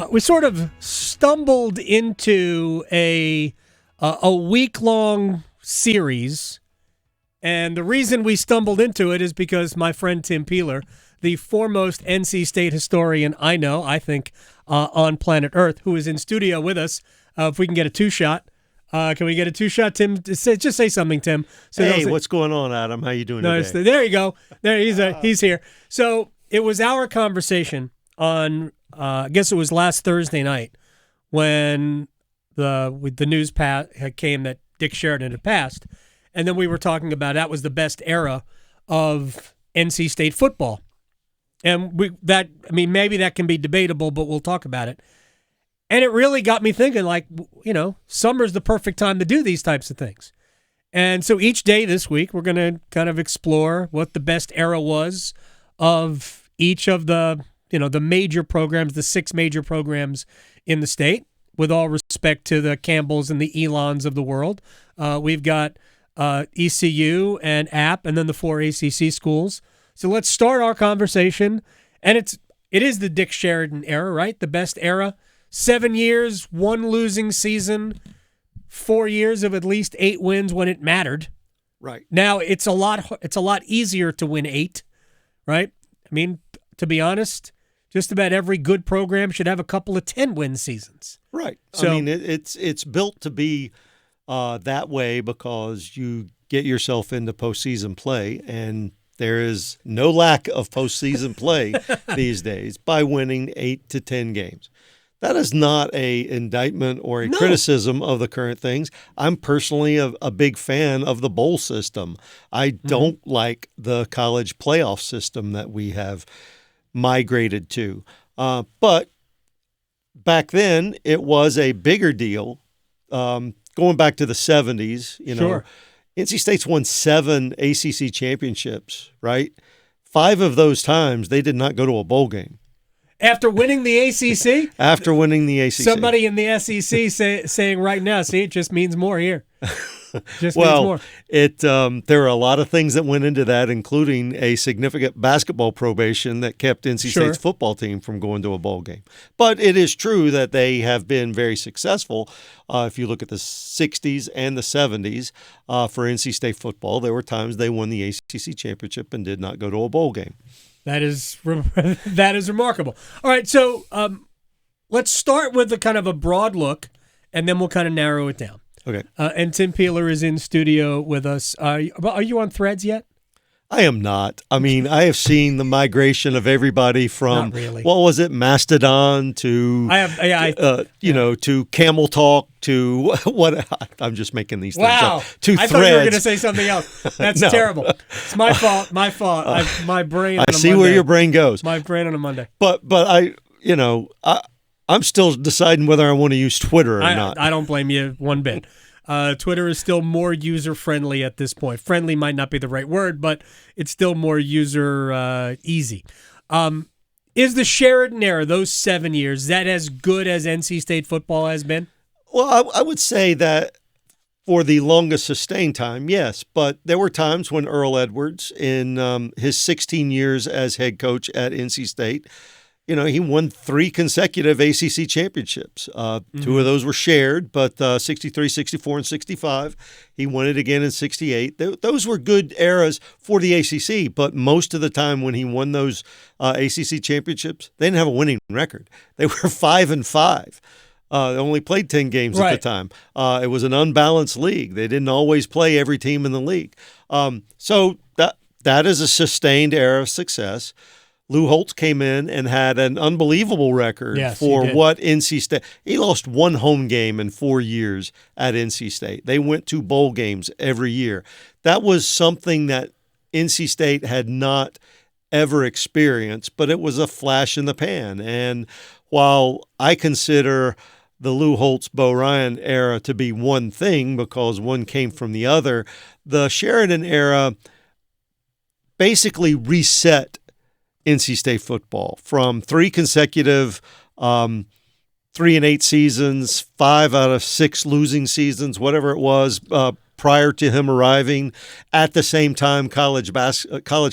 We sort of stumbled into a week-long series, and the reason we stumbled into it is because my friend Tim Peeler, the foremost NC State historian I think, on planet Earth, who is in studio with us. If we can get a two-shot. Can we get a two-shot, Tim? Just say something, Tim. So hey, what's going on, Adam? How you doing today? There you go. There he's here. So it was our conversation on, I guess it was last Thursday night, when the news came that Dick Sheridan had passed, and then we were talking about that was the best era of NC State football, and maybe that can be debatable, but we'll talk about it. And it really got me thinking, summer's the perfect time to do these types of things. And so each day this week, we're going to kind of explore what the best era was of each of the major programs, the 6 major programs in the state, with all respect to the Campbells and the Elons of the world. We've got ECU and App, and then the 4 ACC schools. So let's start our conversation. And it is the Dick Sheridan era, right? The best era. 7 years, 1 losing season, 4 years of at least 8 wins when it mattered. Right. Now it's a lot easier to win 8, right? I mean, to be honest, just about every good program should have a couple of 10-win seasons. Right. So, I mean, it's built to be that way because you get yourself into postseason play, and there is no lack of postseason play these days by winning 8 to 10 games. That is not a indictment or a criticism of the current things. I'm personally a big fan of the bowl system. I don't like the college playoff system that we have migrated to. But back then, it was a bigger deal. Going back to the 70s, Sure. NC State's won 7 ACC championships, right? 5 of those times, they did not go to a bowl game. After winning the ACC? After winning the ACC. Somebody in the SEC saying right now, see, it just means more here. Means more. There are a lot of things that went into that, including a significant basketball probation that kept NC State's football team from going to a bowl game. But it is true that they have been very successful. If you look at the 60s and the 70s for NC State football, there were times they won the ACC championship and did not go to a bowl game. That is remarkable. All right, so let's start with a kind of a broad look, and then we'll kind of narrow it down. Okay. And Tim Peeler is in studio with us. Are you on Threads yet? I am not. I mean, I have seen the migration of everybody from Not really. What was it, Mastodon to to Camel Talk to what? I'm just making these things up. To I Threads. thought you were going to say something else. That's No. terrible. It's my fault. My fault. My brain. I see where your brain goes. My brain on a Monday. But I'm still deciding whether I want to use Twitter or not. I don't blame you one bit. Twitter is still more user-friendly at this point. Friendly might not be the right word, but it's still more user-easy. Is the Sheridan era, those 7 years, that as good as NC State football has been? Well, I would say that for the longest sustained time, yes. But there were times when Earl Edwards, in his 16 years as head coach at NC State, he won 3 consecutive ACC championships. 2 of those were shared, but 63, 64, and 65. He won it again in 68. Those were good eras for the ACC, but most of the time when he won those ACC championships, they didn't have a winning record. They were 5-5. They only played 10 games at the time. It was an unbalanced league. They didn't always play every team in the league. So that is a sustained era of success. Lou Holtz came in and had an unbelievable record for what NC State. He lost 1 home game in 4 years at NC State. They went to bowl games every year. That was something that NC State had not ever experienced, but it was a flash in the pan. And while I consider the Lou Holtz, Bo Ryan era to be one thing because one came from the other, the Sheridan era basically reset NC State football from 3 consecutive 3-8 seasons, 5 out of 6 losing seasons, whatever it was, prior to him arriving. At the same time, college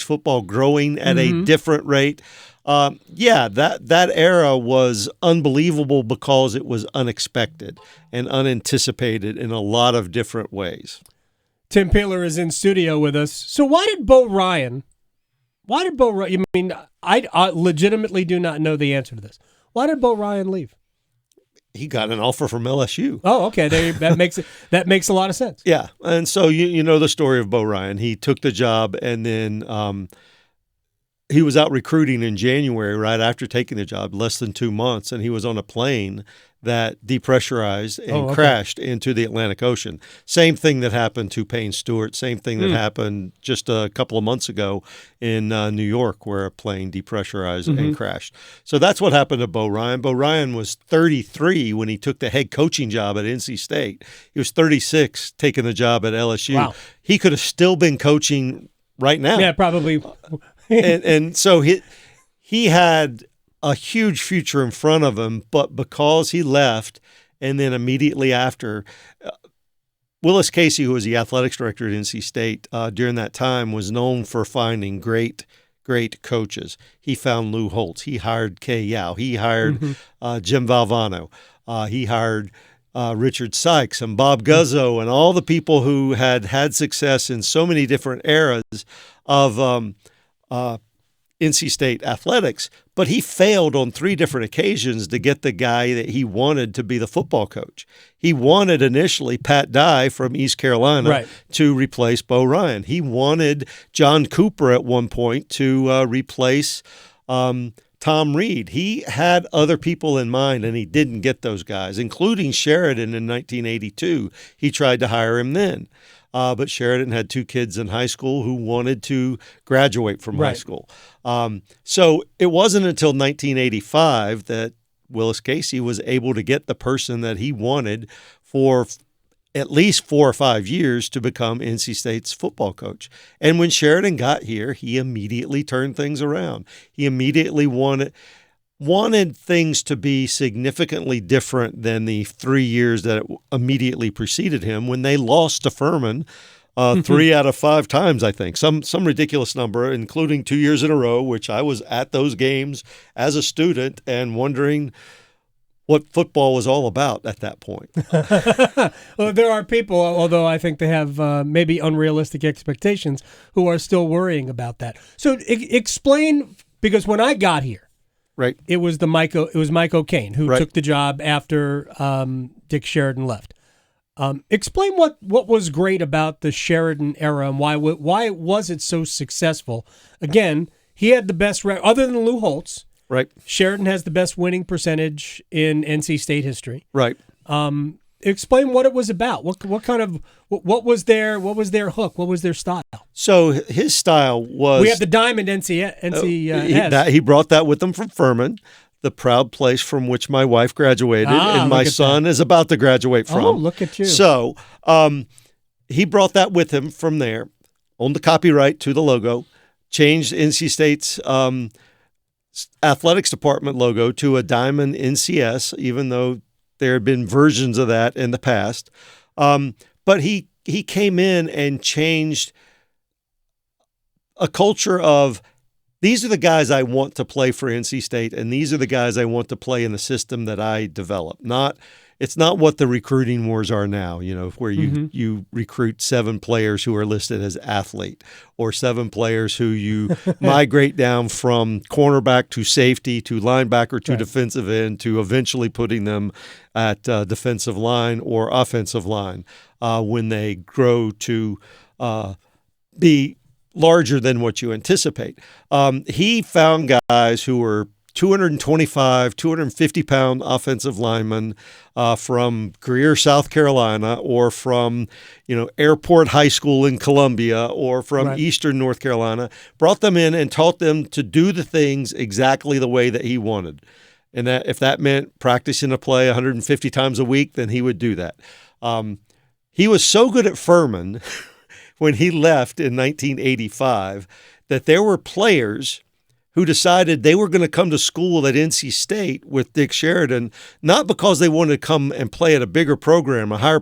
football growing at a different rate. That era was unbelievable because it was unexpected and unanticipated in a lot of different ways. Tim Peeler is in studio with us. So why did Bo Ryan? I mean, I legitimately do not know the answer to this. Why did Bo Ryan leave? He got an offer from LSU. Oh, okay. That makes a lot of sense. Yeah, and so you know the story of Bo Ryan. He took the job, and then he was out recruiting in January right after taking the job, less than 2 months, and he was on a plane that depressurized and crashed into the Atlantic Ocean. Same thing that happened to Payne Stewart. Same thing that happened just a couple of months ago in New York, where a plane depressurized and crashed. So that's what happened to Bo Ryan. Bo Ryan was 33 when he took the head coaching job at NC State. He was 36 taking the job at LSU. Wow. He could have still been coaching right now. Yeah, probably. and so he had a huge future in front of him, but because he left and then immediately after, Willis Casey, who was the athletics director at NC State during that time, was known for finding great coaches. He found Lou Holtz. He hired Kay Yao. He hired Jim Valvano. He hired Richard Sykes and Bob Guzzo and all the people who had success in so many different eras of NC State athletics, but he failed on 3 different occasions to get the guy that he wanted to be the football coach. He wanted initially Pat Dye from East Carolina to replace Bo Ryan. He wanted John Cooper at one point to replace Tom Reed. He had other people in mind, and he didn't get those guys, including Sheridan in 1982. He tried to hire him then. But Sheridan had 2 kids in high school who wanted to graduate from high school. So it wasn't until 1985 that Willis Casey was able to get the person that he wanted for at least 4 or 5 years to become NC State's football coach. And when Sheridan got here, he immediately turned things around. He immediately wanted things to be significantly different than the 3 years that immediately preceded him when they lost to Furman 3 out of 5 times, I think. Some ridiculous number, including 2 years in a row, which I was at those games as a student and wondering what football was all about at that point. Well, there are people, although I think they have maybe unrealistic expectations, who are still worrying about that. So explain, because when I got here, it was Mike O'Kane who took the job after Dick Sheridan left. Explain what was great about the Sheridan era and why was it so successful? Again, he had the best other than Lou Holtz. Sheridan has the best winning percentage in NC State history. Explain what it was about. What was their hook? What was their style? So his style was, we have the Diamond NCS. He brought that with him from Furman, the proud place from which my wife graduated, and my son is about to graduate from. Oh, look at you! So he brought that with him from there, owned the copyright to the logo, changed NC State's athletics department logo to a Diamond NCS, even though there had been versions of that in the past. But he came in and changed a culture of, these are the guys I want to play for NC State, and these are the guys I want to play in the system that I develop. It's not what the recruiting wars are now, where you recruit 7 players who are listed as athlete, or 7 players who you migrate down from cornerback to safety to linebacker to defensive end to eventually putting them at defensive line or offensive line when they grow to be larger than what you anticipate. He found guys who were 225, 250-pound offensive linemen from Greer, South Carolina, or from Airport High School in Columbia, or from Eastern North Carolina, brought them in and taught them to do the things exactly the way that he wanted. And that if that meant practicing a play 150 times a week, then he would do that. He was so good at Furman when he left in 1985 that there were players who decided they were going to come to school at NC State with Dick Sheridan, not because they wanted to come and play at a bigger program, a higher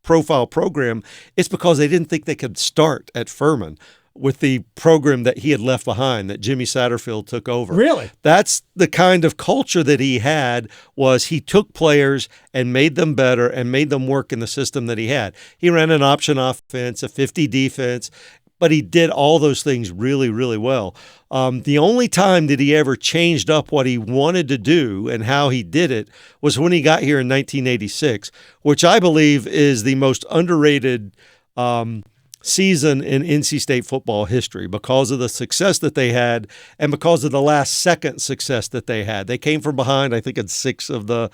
profile program. It's because they didn't think they could start at Furman. with the program that he had left behind, that Jimmy Satterfield took over. Really? That's the kind of culture that he had. Was he took players and made them better and made them work in the system that he had. He ran an option offense, a 50 defense, but he did all those things really, really well. The only time that he ever changed up what he wanted to do and how he did it was when he got here in 1986, which I believe is the most underrated season in NC State football history because of the success that they had and because of the last second success that they had. They came from behind, I think, in 6 of the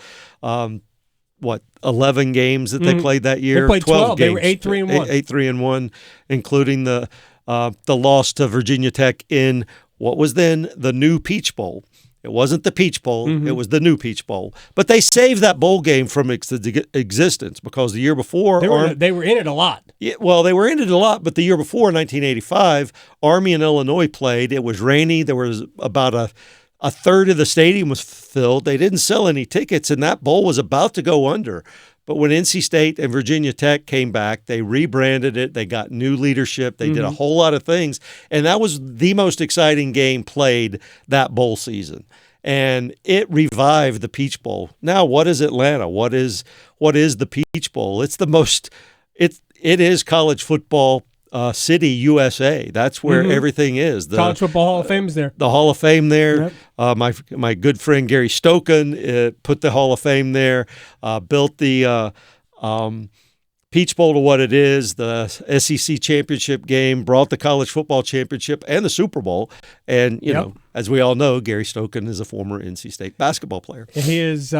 11 games that they played that year. They played 12 games. They were 8-3-1. 8-3-1, including the loss to Virginia Tech in what was then the new Peach Bowl. It wasn't the Peach Bowl. It was the new Peach Bowl. But they saved that bowl game from existence because the year before they were in it a lot. Yeah, well, they were in it a lot, but the year before, 1985, Army and Illinois played. It was rainy. There was about a third of the stadium was filled. They didn't sell any tickets, and that bowl was about to go under. But when NC State and Virginia Tech came back, they rebranded it. They got new leadership. They did a whole lot of things. And that was the most exciting game played that bowl season. And it revived the Peach Bowl. Now, what is Atlanta? What is the Peach Bowl? It's the most it is college football city, USA. That's where everything is. The College Football Hall of Fame is there. The Hall of Fame there. Yep. My good friend Gary Stokan put the Hall of Fame there. Built the Peach Bowl to what it is. The SEC championship game brought the college football championship and the Super Bowl. And you know, as we all know, Gary Stokan is a former NC State basketball player. And he is.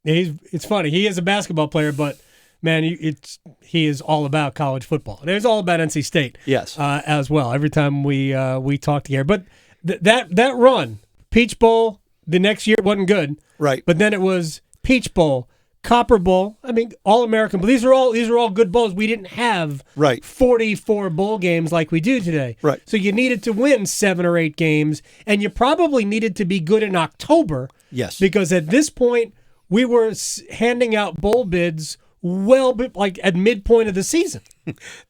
It's funny. He is a basketball player, but man, he is all about college football. And it's all about NC State, yes, as well. Every time we talk together, but that run, Peach Bowl, the next year wasn't good, right? But then it was Peach Bowl, Copper Bowl. I mean, All American. But these are all good bowls. We didn't have 44 bowl games like we do today, right? So you needed to win 7 or 8 games, and you probably needed to be good in October, yes, because at this point we were handing out bowl bids. Well, like at midpoint of the season.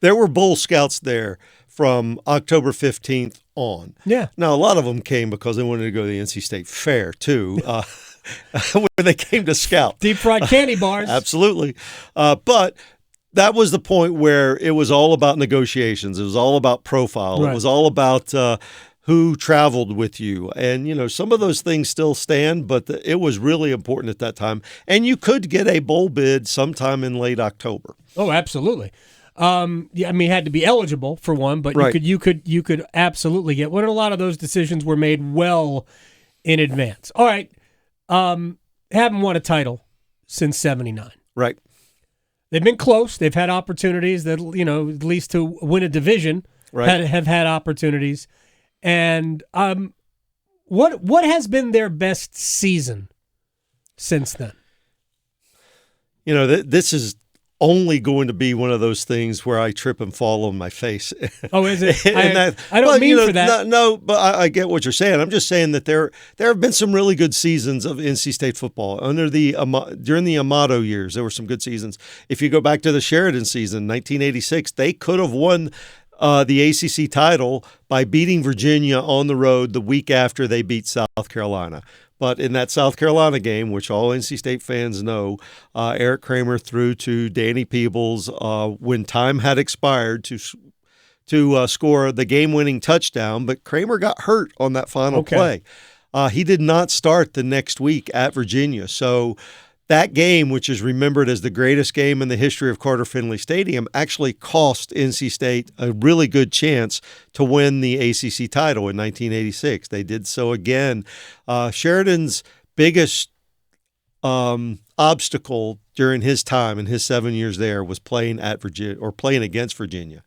There were bowl scouts there from October 15th on. Yeah. Now, a lot of them came because they wanted to go to the NC State Fair, too, when they came to scout. Deep fried candy bars. Absolutely. But that was the point where it was all about negotiations. It was all about profile. Right. It was all about who traveled with you. And, you know, some of those things still stand, but it was really important at that time. And you could get a bowl bid sometime in late October. Oh, absolutely. Yeah, I mean, you had to be eligible for one, but you could absolutely get one. And a lot of those decisions were made well in advance. All right. Haven't won a title since 79. Right. They've been close. They've had opportunities that, you know, at least to win a division, have had opportunities. And what has been their best season since then? You know, this is only going to be one of those things where I trip and fall on my face. Oh, is it? I mean don't mean for that. No, but I get what you're saying. I'm just saying that there have been some really good seasons of NC State football. During the Amato years, there were some good seasons. If you go back to the Sheridan season, 1986, they could have won the ACC title by beating Virginia on the road the week after they beat South Carolina. But in that South Carolina game, which all NC State fans know, Eric Kramer threw to Danny Peebles when time had expired to score the game-winning touchdown. But Kramer got hurt on that final play. He did not start the next week at Virginia. So that game, which is remembered as the greatest game in the history of Carter Finley Stadium, actually cost NC State a really good chance to win the ACC title in 1986. They did so again. Sheridan's biggest obstacle during his time in his 7 years there was playing at Virginia or playing against Virginia.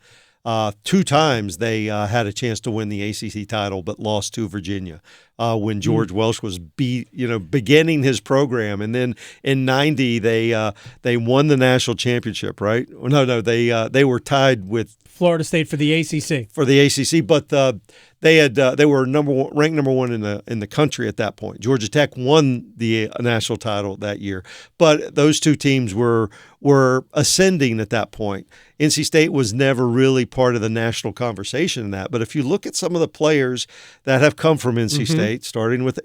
2 times they had a chance to win the ACC title, but lost to Virginia. when George Welsh was beginning his program, and then in '90 they won the national championship. Right? No, they were tied with Florida State for the ACC. But they were ranked number one in the country at that point. Georgia Tech won the national title that year, but those two teams were ascending at that point. NC State was never really part of the national conversation in that. But if you look at some of the players that have come from NC State, starting with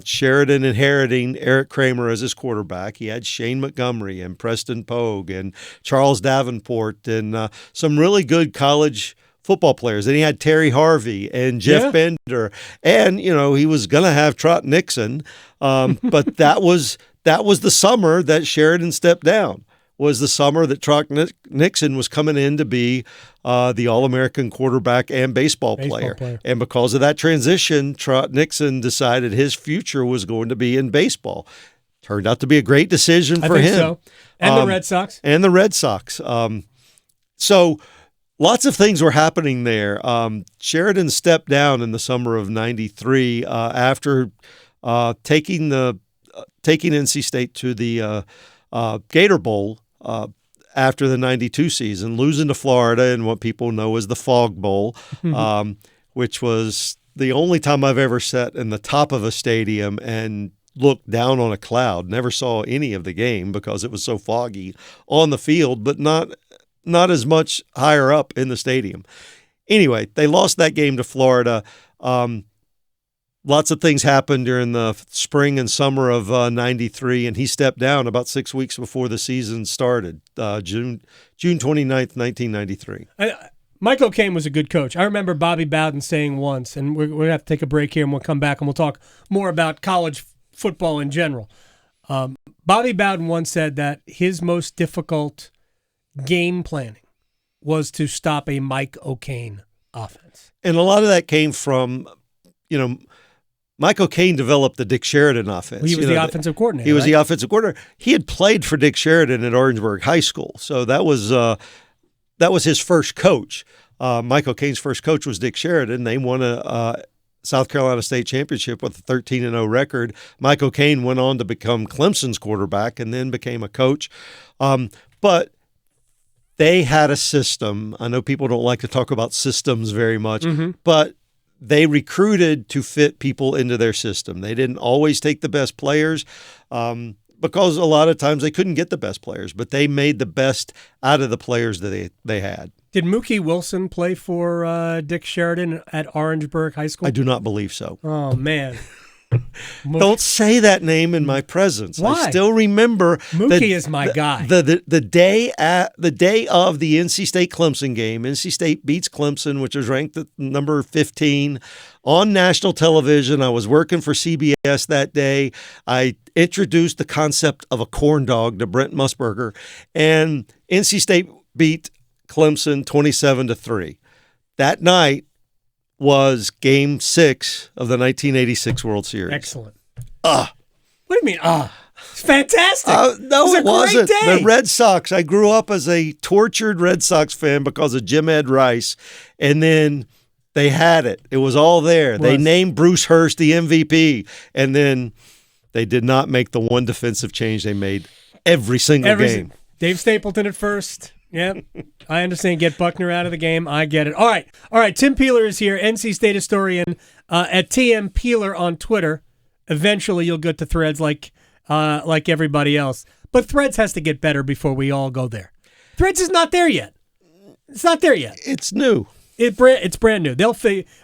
Sheridan inheriting Eric Kramer as his quarterback, he had Shane Montgomery and Preston Pogue and Charles Davenport and some really good college football players. And he had Terry Harvey and Jeff Bender, and he was going to have Trot Nixon, but that was the summer that Sheridan stepped down. Was the summer that Trot Nixon was coming in to be the All-American quarterback and baseball player. And because of that transition, Trot Nixon decided his future was going to be in baseball. Turned out to be a great decision for him. So. And the Red Sox. And the Red Sox. So lots of things were happening there. Sheridan stepped down in the summer of '93 after taking NC State to the Gator Bowl after the '92 season, losing to Florida in what people know as the Fog Bowl, which was the only time I've ever sat in the top of a stadium and looked down on a cloud. Never saw any of the game because it was so foggy on the field, but not as much higher up in the stadium. Anyway, they lost that game to Florida. Lots of things happened during the spring and summer of '93, and he stepped down about 6 weeks before the season started, June 29th, 1993. Mike O'Kane was a good coach. I remember Bobby Bowden saying once, and we're going to have to take a break here, and we'll come back, and we'll talk more about college football in general. Bobby Bowden once said that his most difficult game planning was to stop a Mike O'Kane offense. And a lot of that came from, Mike O'Kane developed the Dick Sheridan offense. He was the offensive coordinator. He was the offensive coordinator. He had played for Dick Sheridan at Orangeburg High School, so that was his first coach. Mike O'Kane's first coach was Dick Sheridan. They won a South Carolina State championship with a 13-0 record. Mike O'Kane went on to become Clemson's quarterback and then became a coach. But they had a system. I know people don't like to talk about systems very much, but they recruited to fit people into their system. They didn't always take the best players because a lot of times they couldn't get the best players, but they made the best out of the players that they had. Did Mookie Wilson play for Dick Sheridan at Orangeburg High School? I do not believe so. Oh, man. Don't say that name in my presence. Why? I still remember Mookie is my guy. The day of the NC State Clemson game. NC State beats Clemson, which was ranked at number 15 on national television. I was working for CBS that day. I introduced the concept of a corn dog to Brent Musburger, and NC State beat Clemson 27-3. That night was Game 6 of the 1986 World Series. Excellent. What do you mean, It's fantastic. No, it wasn't. Great day. The Red Sox. I grew up as a tortured Red Sox fan because of Jim Ed Rice, and then they had it. It was all there. They named Bruce Hurst the MVP, and then they did not make the one defensive change they made every single game. Dave Stapleton at first. Yep. I understand. Get Buckner out of the game. I get it. All right. Tim Peeler is here, NC State historian at TM Peeler on Twitter. Eventually, you'll get to Threads like everybody else. But Threads has to get better before we all go there. Threads is not there yet. It's not there yet. It's new. It's brand new.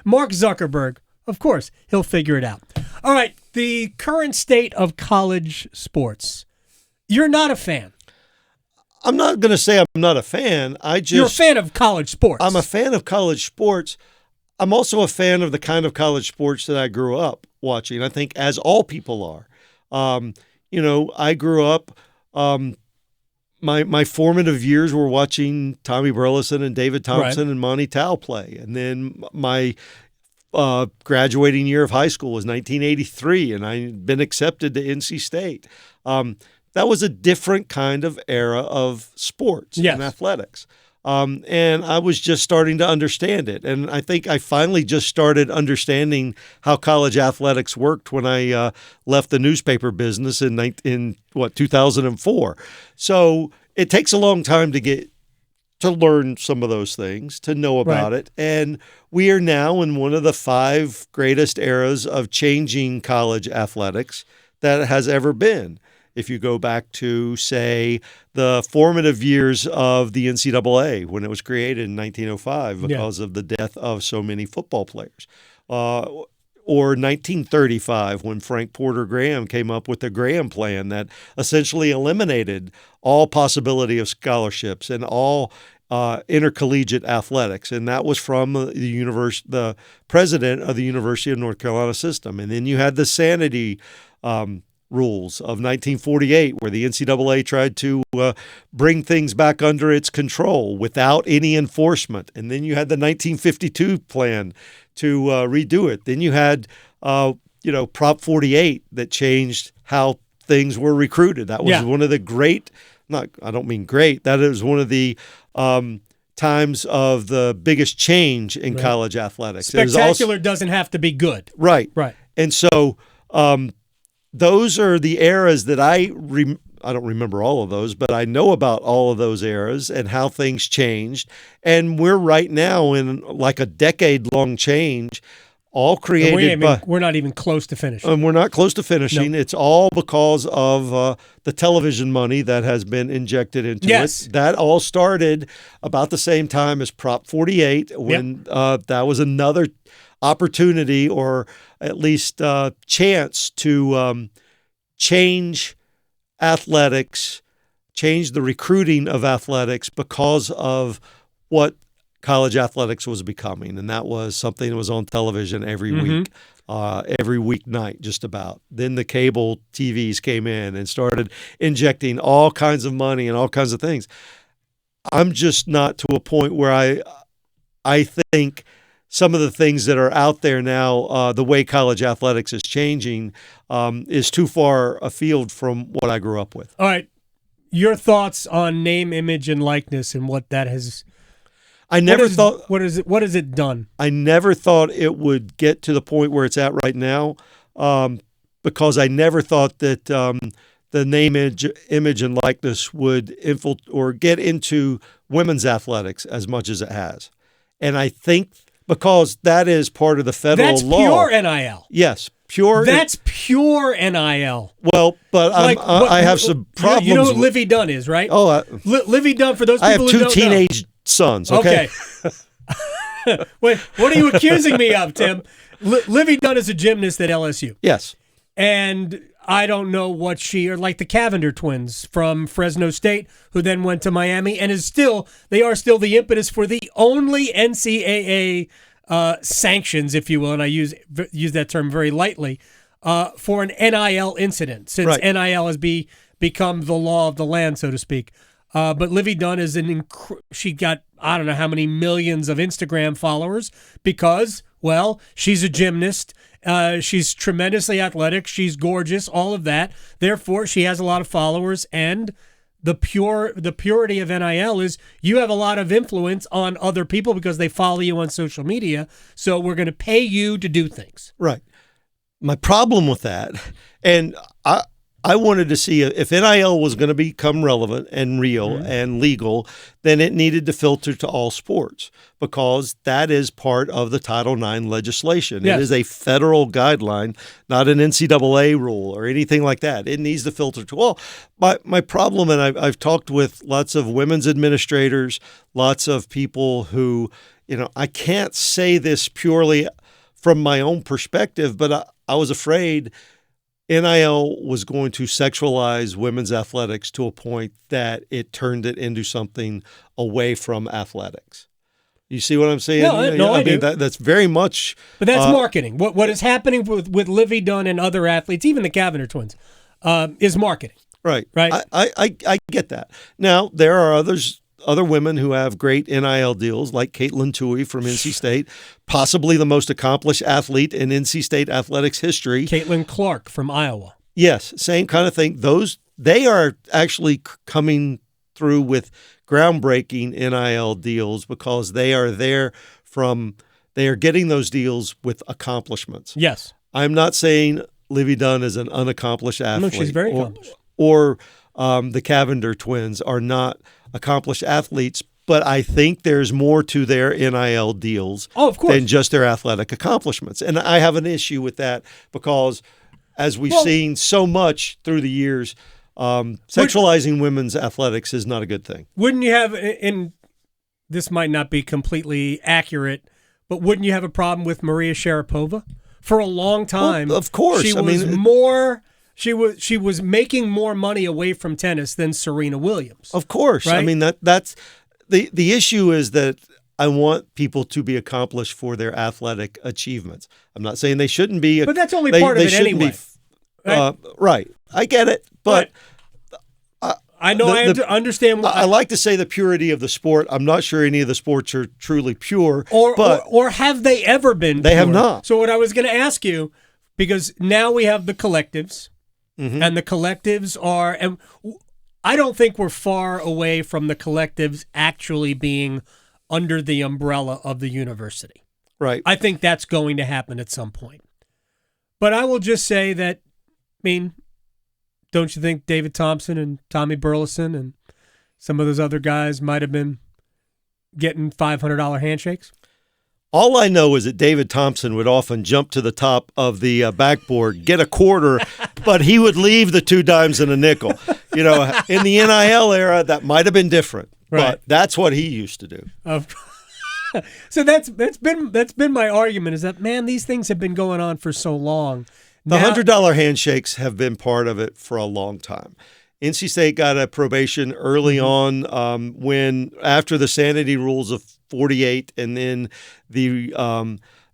Mark Zuckerberg, of course, he'll figure it out. All right. The current state of college sports. You're not a fan. I'm not going to say I'm not a fan. You're a fan of college sports. I'm a fan of college sports. I'm also a fan of the kind of college sports that I grew up watching. I think as all people are. I grew up, my formative years were watching Tommy Burleson and David Thompson and Monty Tao play. And then my graduating year of high school was 1983, and I had been accepted to NC State. That was a different kind of era of sports and athletics. And I was just starting to understand it. And I think I finally just started understanding how college athletics worked when I left the newspaper business in 2004. So it takes a long time to learn some of those things, to know about it. And we are now in one of the 5 greatest eras of changing college athletics that has ever been. If you go back to, say, the formative years of the NCAA when it was created in 1905 because of the death of so many football players, or 1935 when Frank Porter Graham came up with the Graham Plan that essentially eliminated all possibility of scholarships and all intercollegiate athletics, and that was from the president of the University of North Carolina system. And then you had the sanity rules of 1948, where the NCAA tried to bring things back under its control without any enforcement. And then you had the 1952 plan to redo it. Then you had, Prop 48 that changed how things were recruited. That was one of the that is one of the times of the biggest change in college athletics. Spectacular doesn't have to be good. Right. And so those are the eras that I don't remember all of those, but I know about all of those eras and how things changed. And we're right now in like a decade-long change, all created we're not even close to finishing. We're not close to finishing. No. It's all because of the television money that has been injected into it. That all started about the same time as Prop 48, when that was another opportunity, or at least chance to change athletics, change the recruiting of athletics because of what college athletics was becoming. And that was something that was on television every week, every weeknight just about. Then the cable TVs came in and started injecting all kinds of money and all kinds of things. I'm just not to a point where I think some of the things that are out there now, the way college athletics is changing, is too far afield from what I grew up with. All right. Your thoughts on name, image, and likeness and what that has... What has it done? I never thought it would get to the point where it's at right now, because I never thought that the name, image, and likeness would get into women's athletics as much as it has. And I think because that is part of the federal law. That's pure NIL. Yes, pure. That's pure NIL. Well, but I have some problems. You know who Livy Dunn is, right? Oh, Livy Dunn, for those people who don't know. I have 2 teenage sons, okay? Wait, what are you accusing me of, Tim? Livy Dunn is a gymnast at LSU. Yes. And I don't know what like the Cavender twins from Fresno State, who then went to Miami, and they are still the impetus for the only NCAA sanctions, if you will, and I use that term very lightly, for an NIL incident, since NIL has become the law of the land, so to speak. But Livy Dunn is she got, I don't know how many millions of Instagram followers because, well, she's a gymnast. She's tremendously athletic. She's gorgeous, all of that. Therefore, she has a lot of followers. And the purity of NIL is you have a lot of influence on other people because they follow you on social media. So we're going to pay you to do things. Right. My problem with that, and I wanted to see if NIL was going to become relevant and real and legal, then it needed to filter to all sports because that is part of the Title IX legislation. Yes. It is a federal guideline, not an NCAA rule or anything like that. It needs to filter to all. My problem, and I've talked with lots of women's administrators, lots of people who, I can't say this purely from my own perspective, but I was afraid NIL was going to sexualize women's athletics to a point that it turned it into something away from athletics. You see what I'm saying? No, I mean, that's very much. But that's marketing. What is happening with Livy Dunn and other athletes, even the Cavender twins, is marketing. Right. Right. I get that. Now there are other women who have great NIL deals, like Caitlin Tui from NC State, possibly the most accomplished athlete in NC State athletics history. Caitlin Clark from Iowa. Yes, same kind of thing. They are actually coming through with groundbreaking NIL deals because they are getting those deals with accomplishments. Yes. I'm not saying Livy Dunn is an unaccomplished athlete. No, she's very accomplished. Or the Cavender twins are not accomplished athletes, but I think there's more to their NIL deals than just their athletic accomplishments. And I have an issue with that because, as we've seen so much through the years, sexualizing women's athletics is not a good thing. Wouldn't you have, and this might not be completely accurate, but wouldn't you have a problem with Maria Sharapova? For a long time, of course, she was making more money away from tennis than Serena Williams. Of course, right? I mean that's the issue is that I want people to be accomplished for their athletic achievements. I'm not saying they shouldn't be, but that's only part of it anyway. Right? I get it, but. I know. I understand. I like to say the purity of the sport. I'm not sure any of the sports are truly pure. Or have they ever been? They have not. So what I was going to ask you, because now we have the collectives, and the collectives are, and I don't think we're far away from the collectives actually being under the umbrella of the university. Right. I think that's going to happen at some point. But I will just say that, don't you think David Thompson and Tommy Burleson and some of those other guys might have been getting $500 handshakes? All I know is that David Thompson would often jump to the top of the backboard, get a quarter, but he would leave the 2 dimes and a nickel. In the NIL era, that might have been different, but that's what he used to do. So that's been my argument, is that, man, these things have been going on for so long. The $100 handshakes have been part of it for a long time. NC State got a probation early on after the sanity rules of 48, and then the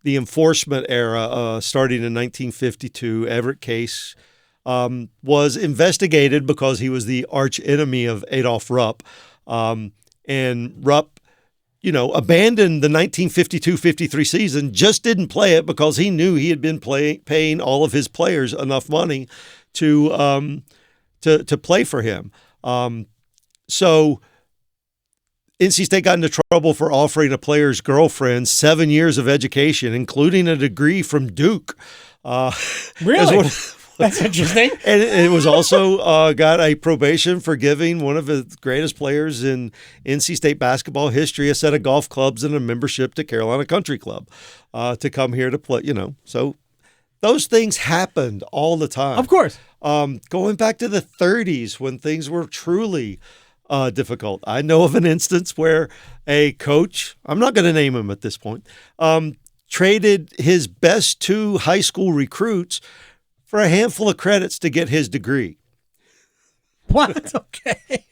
enforcement era starting in 1952. Everett Case was investigated because he was the arch enemy of Adolph Rupp, and Rupp abandoned the 1952-53 season, just didn't play it because he knew he had been paying all of his players enough money to play for him. So NC State got into trouble for offering a player's girlfriend 7 years of education, including a degree from Duke. Really? That's interesting. And it was also got a probation for giving one of the greatest players in NC State basketball history a set of golf clubs and a membership to Carolina Country Club to come here to play. So those things happened all the time. Of course. Going back to the 30s when things were truly difficult. I know of an instance where a coach, I'm not going to name him at this point, traded his best 2 high school recruits for a handful of credits to get his degree. What? Okay.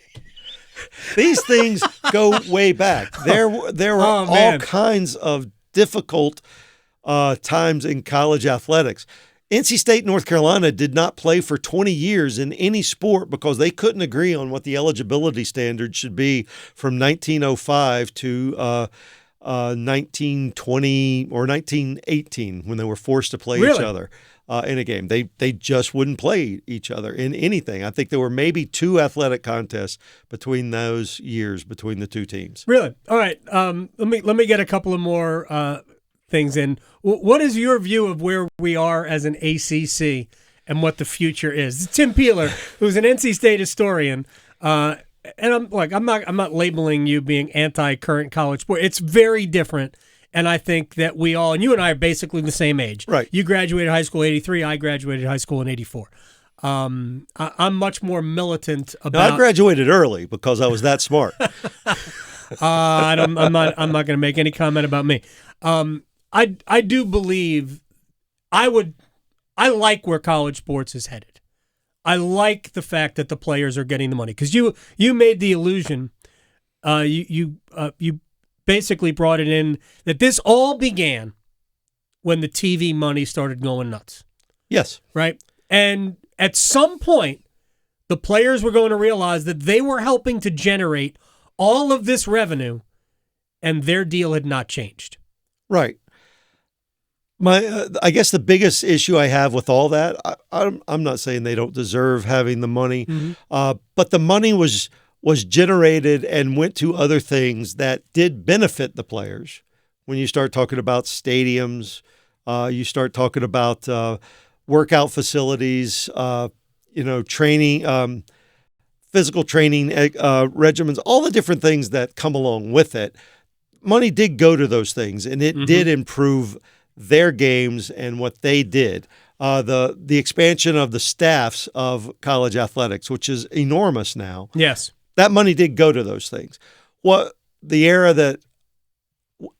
These things go way back. There were all kinds of difficult times in college athletics. NC State, North Carolina did not play for 20 years in any sport because they couldn't agree on what the eligibility standard should be from 1905 to 1920 or 1918 when they were forced to play each other. In a game. They just wouldn't play each other in anything. I think there were maybe 2 athletic contests between those years between the 2 teams. Really? All right. Let me get a couple of more things in. What is your view of where we are as an ACC and what the future is? Tim Peeler, who's an NC State historian, and I'm not labeling you being anti-current college sport. It's very different. And I think that and you and I are basically the same age. Right. You graduated high school in 83. I graduated high school in 84. I'm much more militant about. No, I graduated early because I was that smart. I'm not going to make any comment about me. I do believe I like where college sports is headed. I like the fact that the players are getting the money, because you made the illusion. You basically brought it in that this all began when the TV money started going nuts. Yes. Right? And at some point, the players were going to realize that they were helping to generate all of this revenue, and their deal had not changed. Right. I guess the biggest issue I have with all that, I'm not saying they don't deserve having the money, but the money was was generated and went to other things that did benefit the players. When you start talking about stadiums, you start talking about workout facilities, training, physical training regimens, all the different things that come along with it. Money did go to those things, and it did improve their games and what they did. The expansion of the staffs of college athletics, which is enormous now. Yes. That money did go to those things. What the era that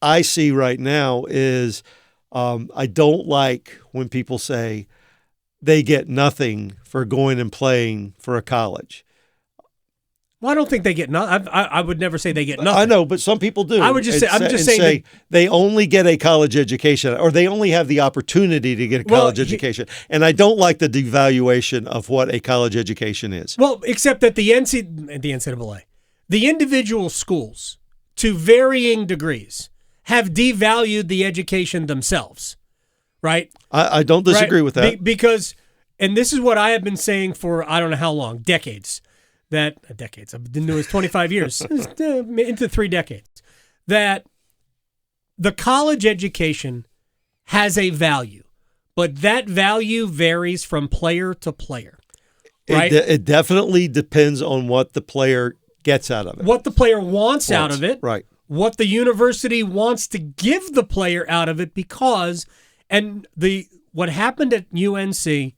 I see right now is I don't like when people say they get nothing for going and playing for a college. Well, I don't think they get nothing. I would never say they get nothing. I know, but some people do. I would just say, I'm just saying that they only get a college education, or they only have the opportunity to get a college education. And I don't like the devaluation of what a college education is. Well, except that the NCAA, the individual schools, to varying degrees, have devalued the education themselves, right? I don't disagree with that. Because, and this is what I have been saying for I don't know how long, decades. I've been doing this 25 years, into 3 decades, that the college education has a value, but that value varies from player to player, right? It definitely depends on what the player gets out of it. What the player wants out of it. Right. What the university wants to give the player out of it what happened at UNC,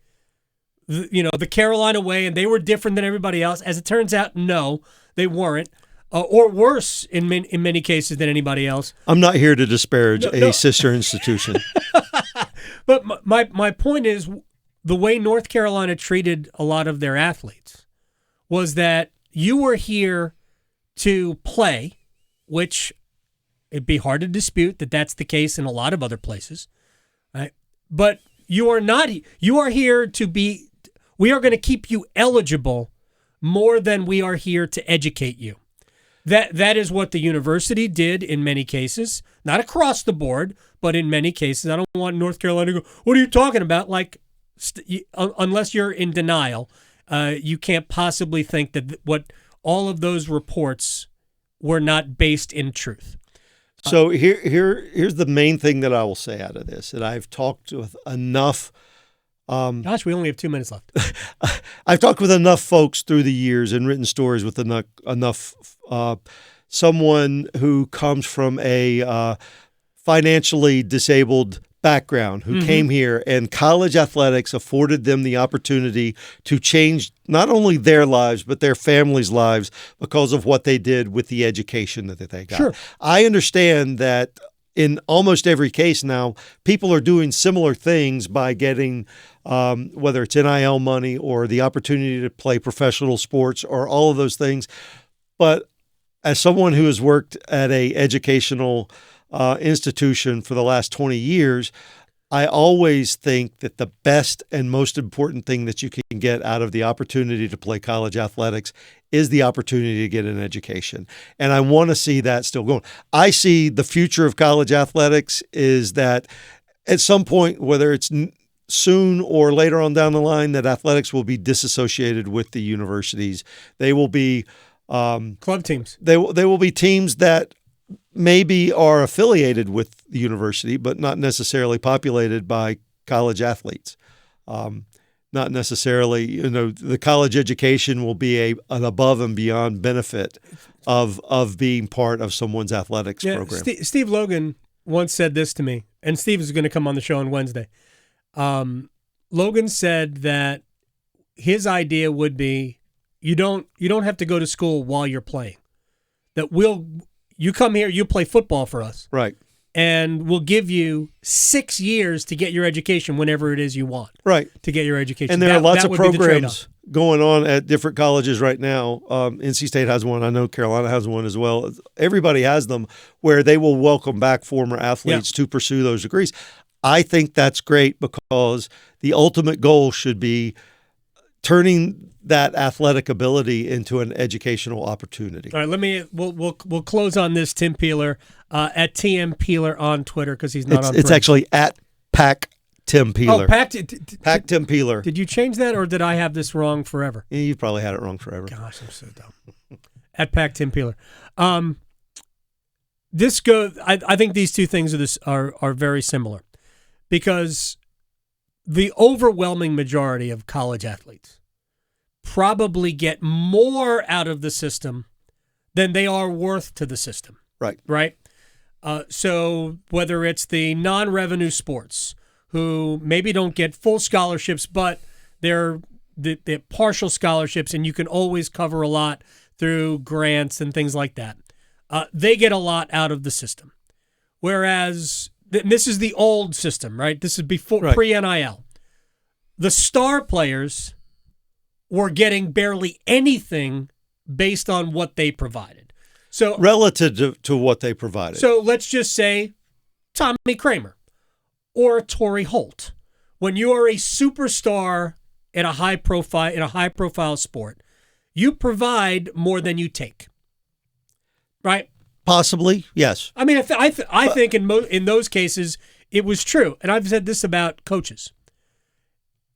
the Carolina way, and they were different than everybody else. As it turns out, no, they weren't, or worse in many cases than anybody else. I'm not here to disparage a sister institution. But my point is, the way North Carolina treated a lot of their athletes was that you were here to play, which it'd be hard to dispute that that's the case in a lot of other places, right? But you are not. You are here to be. We are going to keep you eligible more than we are here to educate you. That is what the university did in many cases, not across the board, but in many cases. I don't want North Carolina to go, what are you talking about? Like, unless you're in denial, you can't possibly think that what all of those reports were not based in truth. So here's the main thing that I will say out of this, that I've talked with enough. Gosh, we only have 2 minutes left. I've talked with enough folks through the years and written stories with enough someone who comes from a financially disabled background, who came here, and college athletics afforded them the opportunity to change not only their lives, but their families' lives because of what they did with the education that they got. Sure. I understand that in almost every case now, people are doing similar things by getting, whether it's NIL money or the opportunity to play professional sports or all of those things. But as someone who has worked at a educational institution for the last 20 years, I always think that the best and most important thing that you can get out of the opportunity to play college athletics is the opportunity to get an education. And I want to see that still going. I see the future of college athletics is that at some point, whether it's soon or later on down the line, that athletics will be disassociated with the universities. They will be club teams. They will be teams that maybe are affiliated with the university, but not necessarily populated by college athletes. Not necessarily, the college education will be an above and beyond benefit of being part of someone's athletics program. Steve Logan once said this to me, and Steve is going to come on the show on Wednesday. Logan said that his idea would be you don't have to go to school while you're playing. That you come here, you play football for us. Right. And we'll give you 6 years to get your education whenever it is you want. Right. To get your education. And there are lots of programs going on at different colleges right now. NC State has one. I know Carolina has one as well. Everybody has them where they will welcome back former athletes to pursue those degrees. I think that's great because the ultimate goal should be turning that athletic ability into an educational opportunity. All right, we'll close on this. Tim Peeler at TM Peeler on Twitter because he's not on. It's actually at Pack Tim Peeler. Oh, Pack Tim Peeler. Did you change that or did I have this wrong forever? You probably had it wrong forever. Gosh, I'm so dumb. At Pac Tim Peeler. I think these two things are very similar, because the overwhelming majority of college athletes probably get more out of the system than they are worth to the system. Right. Right? So whether it's the non-revenue sports who maybe don't get full scholarships, but they're partial scholarships, and you can always cover a lot through grants and things like that. They get a lot out of the system. Whereas this is the old system, right? This is before pre-NIL. The star players were getting barely anything based on what they provided. So relative to what they provided. So let's just say Tommy Kramer or Torrey Holt. When you are a superstar in a high profile sport, you provide more than you take. Right? Possibly, yes. I mean, I think in those cases it was true, and I've said this about coaches.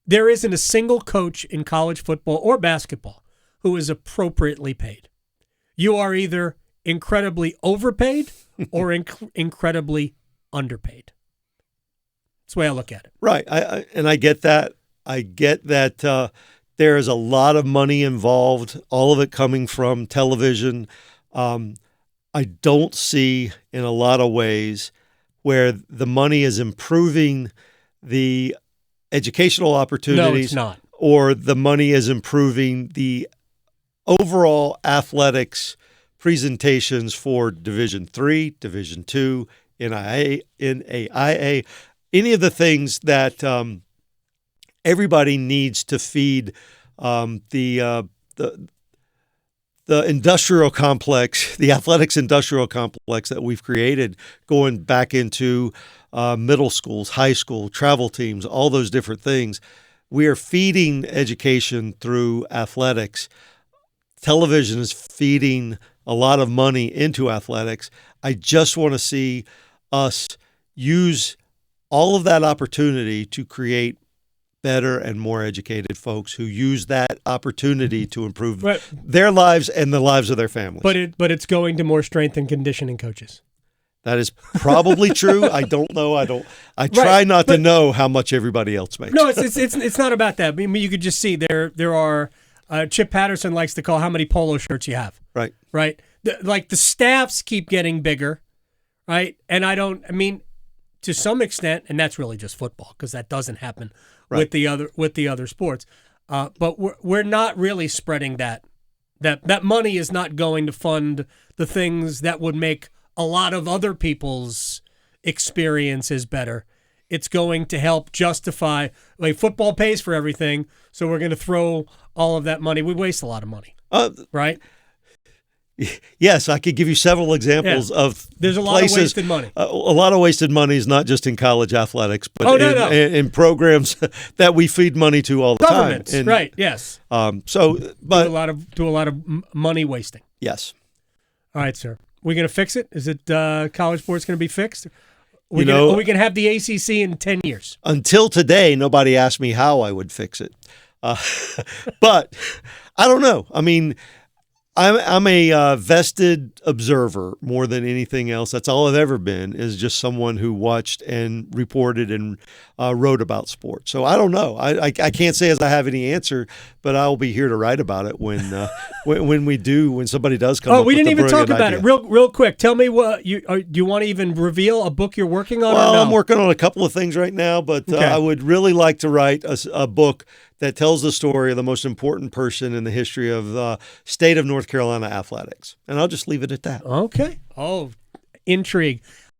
There isn't a single coach in college football or basketball who is appropriately paid. You are either incredibly overpaid or incredibly underpaid. That's the way I look at it. Right, I get that. I get that there is a lot of money involved, all of it coming from television. I don't see in a lot of ways where the money is improving the educational opportunities. No, it's not. Or the money is improving the overall athletics presentations for Division III, Division II, NAIA, any of the things that everybody needs to feed the industrial complex, the athletics industrial complex that we've created, going back into middle schools, high school, travel teams, all those different things. We are feeding education through athletics. Television is feeding a lot of money into athletics. I just want to see us use all of that opportunity to create better and more educated folks who use that opportunity to improve their lives and the lives of their families. But it's going to more strength and conditioning coaches. That is probably true. I don't know. I try not to know how much everybody else makes. No, it's not about that. I mean, you could just see there are Chip Patterson likes to call how many polo shirts you have. Right. Right. The staffs keep getting bigger, right? And to some extent, and that's really just football because that doesn't happen with the other sports. But we're not really spreading that money is not going to fund the things that would make a lot of other people's experiences better. It's going to help justify, like, football pays for everything, so we're going to throw all of that money. We waste a lot of money, right? Yes, I could give you several examples of there's a lot of wasted money. A lot of wasted money is not just in college athletics, but in programs that we feed money to all the Governments, time. Right? Yes. Do a lot of money wasting. Yes. All right, sir. We going to fix it? Is it college sports going to be fixed? We can have the ACC in 10 years. Until today, nobody asked me how I would fix it. But I don't know. I mean, I'm a vested observer more than anything else. That's all I've ever been, is just someone who watched and reported and wrote about sports. So I don't know. I can't say as I have any answer, but I'll be here to write about it when somebody does come up with a brilliant idea. Oh, we didn't even talk about it. Real quick. Tell me what do you want to even reveal a book you're working on? Well, or no? I'm working on a couple of things right now, but I would really like to write a book that tells the story of the most important person in the history of the state of North Carolina athletics. And I'll just leave it at that. Okay. Oh, intrigue.